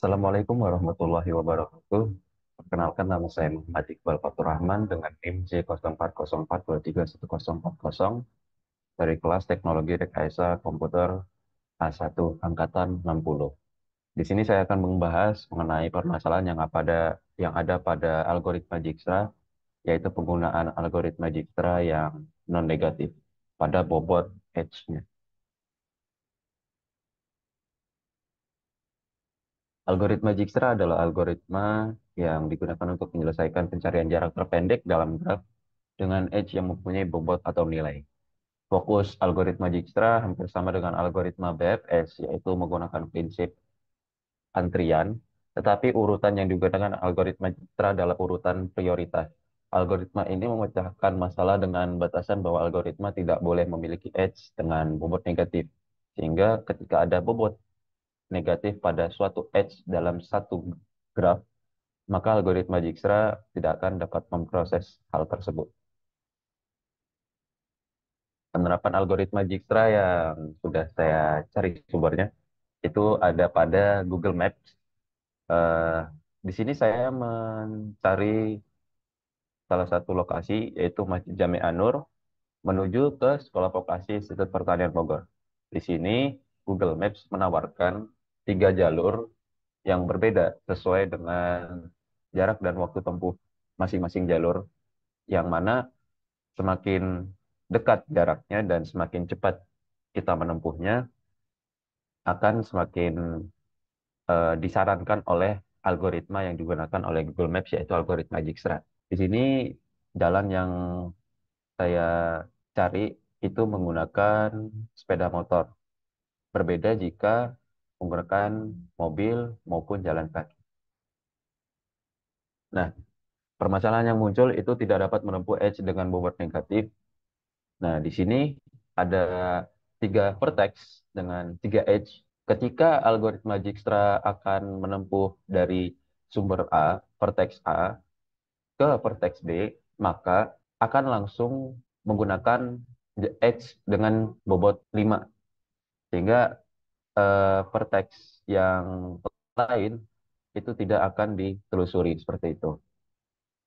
Assalamualaikum warahmatullahi wabarakatuh. Perkenalkan nama saya Muhammad Iqbal Fatur Rahman dengan NIM J0404231040 dari kelas Teknologi Rekayasa Komputer A1 Angkatan 60. Di sini saya akan membahas mengenai permasalahan yang ada pada algoritma Dijkstra, yaitu penggunaan algoritma Dijkstra yang non-negatif pada bobot edge-nya. Algoritma Dijkstra adalah algoritma yang digunakan untuk menyelesaikan pencarian jarak terpendek dalam graf dengan edge yang mempunyai bobot atau nilai. Fokus algoritma Dijkstra hampir sama dengan algoritma BFS, yaitu menggunakan prinsip antrian, tetapi urutan yang digunakan algoritma Dijkstra adalah urutan prioritas. Algoritma ini memecahkan masalah dengan batasan bahwa algoritma tidak boleh memiliki edge dengan bobot negatif, sehingga ketika ada bobot negatif pada suatu edge dalam satu graf, maka algoritma Dijkstra tidak akan dapat memproses hal tersebut. Penerapan algoritma Dijkstra yang sudah saya cari sumbernya itu ada pada Google Maps. Eh, di sini saya mencari salah satu lokasi yaitu Masjid Jami An-Nur menuju ke Sekolah Vokasi Institut Pertanian Bogor. Di sini Google Maps menawarkan tiga jalur yang berbeda sesuai dengan jarak dan waktu tempuh masing-masing jalur, yang mana semakin dekat jaraknya dan semakin cepat kita menempuhnya akan semakin disarankan oleh algoritma yang digunakan oleh Google Maps, yaitu algoritma Dijkstra. Di sini jalan yang saya cari itu menggunakan sepeda motor. Berbeda jika menggunakan mobil maupun jalan kaki. Nah, permasalahan yang muncul itu tidak dapat menempuh edge dengan bobot negatif. Nah, di sini ada tiga vertex dengan tiga edge. Ketika algoritma Dijkstra akan menempuh dari sumber A, vertex A, ke vertex B, maka akan langsung menggunakan edge dengan bobot 5. Sehingga vertex yang lain itu tidak akan ditelusuri seperti itu.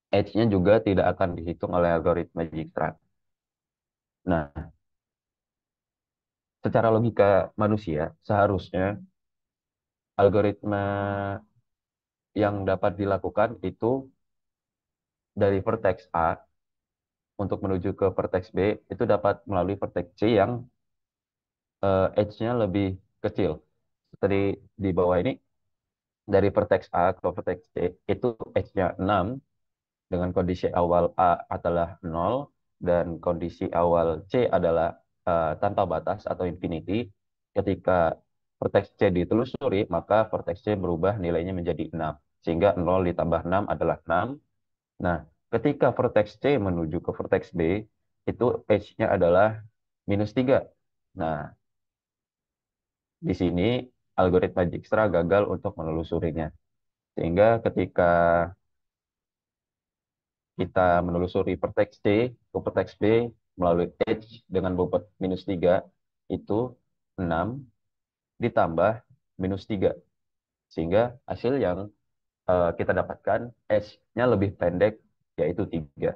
Edge-nya juga tidak akan dihitung oleh algoritma Dijkstra. Nah, secara logika manusia, seharusnya algoritma yang dapat dilakukan itu dari vertex A untuk menuju ke vertex B itu dapat melalui vertex C yang edge-nya lebih kecil. Seperti di bawah ini, dari vertex A ke vertex C itu edge-nya 6 dengan kondisi awal A adalah 0 dan kondisi awal C adalah tanpa batas atau infinity. Ketika vertex C ditelusuri, maka vertex C berubah nilainya menjadi 6. Sehingga 0 ditambah 6 adalah 6. Nah, ketika vertex C menuju ke vertex B, itu edge-nya adalah -3. Nah, di sini algoritma Dijkstra gagal untuk menelusurinya. Sehingga ketika kita menelusuri vertex C ke vertex B melalui edge dengan bobot -3, itu 6 ditambah -3. Sehingga hasil yang kita dapatkan edge-nya lebih pendek, yaitu 3.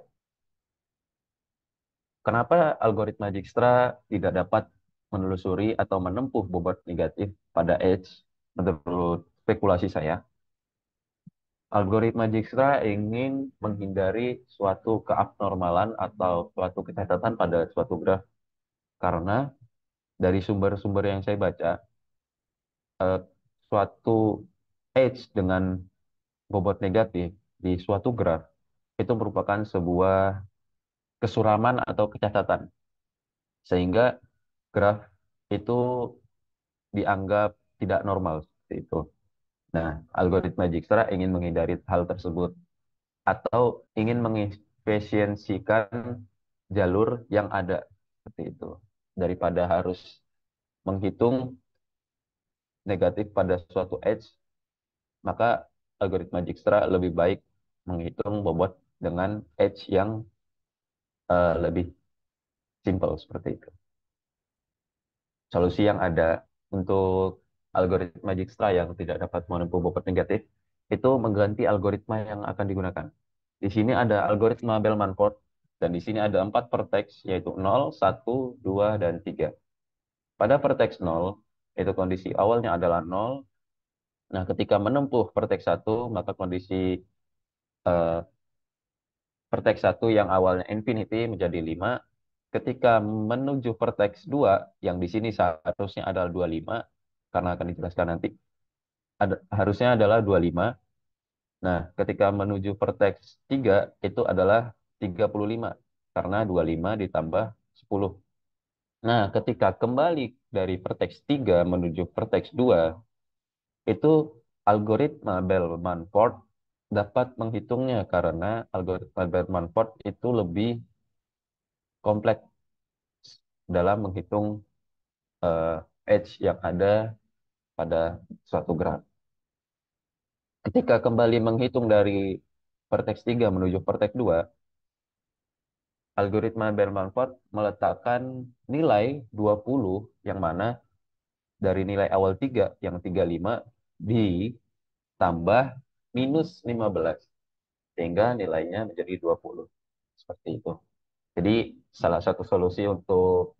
Kenapa algoritma Dijkstra tidak dapat menelusuri atau menempuh bobot negatif pada edge? Menurut spekulasi saya, algoritma Dijkstra ingin menghindari suatu keabnormalan atau suatu kecacatan pada suatu graf, karena dari sumber-sumber yang saya baca, eh, suatu edge dengan bobot negatif di suatu graf itu merupakan sebuah kesuraman atau kecacatan, sehingga graf itu dianggap tidak normal seperti itu. Nah, algoritma Dijkstra ingin menghindari hal tersebut atau ingin mengefisiensikan jalur yang ada seperti itu, daripada harus menghitung negatif pada suatu edge, maka algoritma Dijkstra lebih baik menghitung bobot dengan edge yang lebih simple seperti itu. Solusi yang ada untuk algoritma Dijkstra yang tidak dapat menempuh bobot negatif, itu mengganti algoritma yang akan digunakan. Di sini ada algoritma Bellman-Ford, dan di sini ada 4 vertex, yaitu 0, 1, 2, dan 3. Pada vertex 0, itu kondisi awalnya adalah 0. Nah, ketika menempuh vertex 1, maka kondisi eh, vertex 1 yang awalnya infinity menjadi 5. Ketika menuju vertex 2, yang di sini seharusnya adalah 25, karena akan dijelaskan nanti, harusnya adalah 25. Nah, ketika menuju vertex 3, itu adalah 35, karena 25 ditambah 10. Nah, ketika kembali dari vertex 3 menuju vertex 2, itu algoritma Bellman-Ford dapat menghitungnya karena algoritma Bellman-Ford itu lebih kompleks dalam menghitung eh, edge yang ada pada suatu graf. Ketika kembali menghitung dari vertex 3 menuju vertex 2, algoritma Bellman-Ford meletakkan nilai 20 yang mana dari nilai awal 3 yang 35 ditambah minus 15 sehingga nilainya menjadi 20. Seperti itu. Jadi salah satu solusi untuk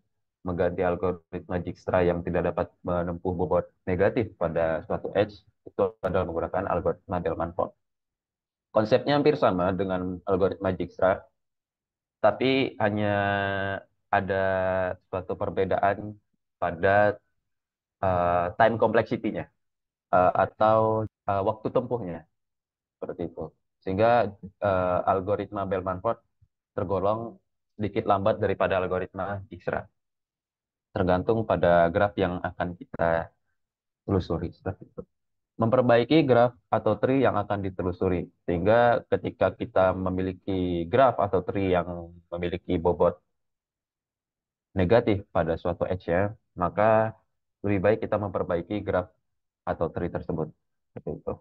mengganti algoritma Dijkstra yang tidak dapat menempuh bobot negatif pada suatu edge itu adalah menggunakan algoritma Bellman-Ford. Konsepnya hampir sama dengan algoritma Dijkstra, tapi hanya ada suatu perbedaan pada time complexity-nya atau waktu tempuhnya seperti itu. Sehingga algoritma Bellman-Ford tergolong sedikit lambat daripada algoritma Dijkstra, tergantung pada graf yang akan kita telusuri seperti itu. Memperbaiki graf atau tree yang akan ditelusuri, sehingga ketika kita memiliki graf atau tree yang memiliki bobot negatif pada suatu edge-nya, maka lebih baik kita memperbaiki graf atau tree tersebut. Seperti itu.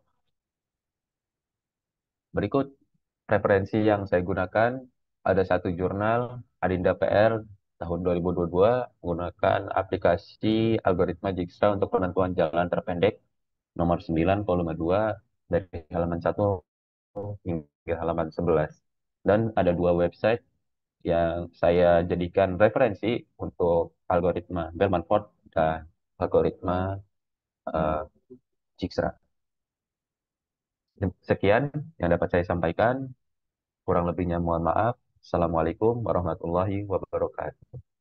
Berikut referensi yang saya gunakan, ada satu jurnal, Adinda PR, tahun 2022, menggunakan aplikasi algoritma Dijkstra untuk penentuan jalan terpendek, nomor 9, volume 2, dari halaman 1 hingga halaman 11. Dan ada dua website yang saya jadikan referensi untuk algoritma Bellman-Ford dan algoritma uh, Dijkstra. Sekian yang dapat saya sampaikan. Kurang lebihnya mohon maaf. Assalamualaikum warahmatullahi wabarakatuh.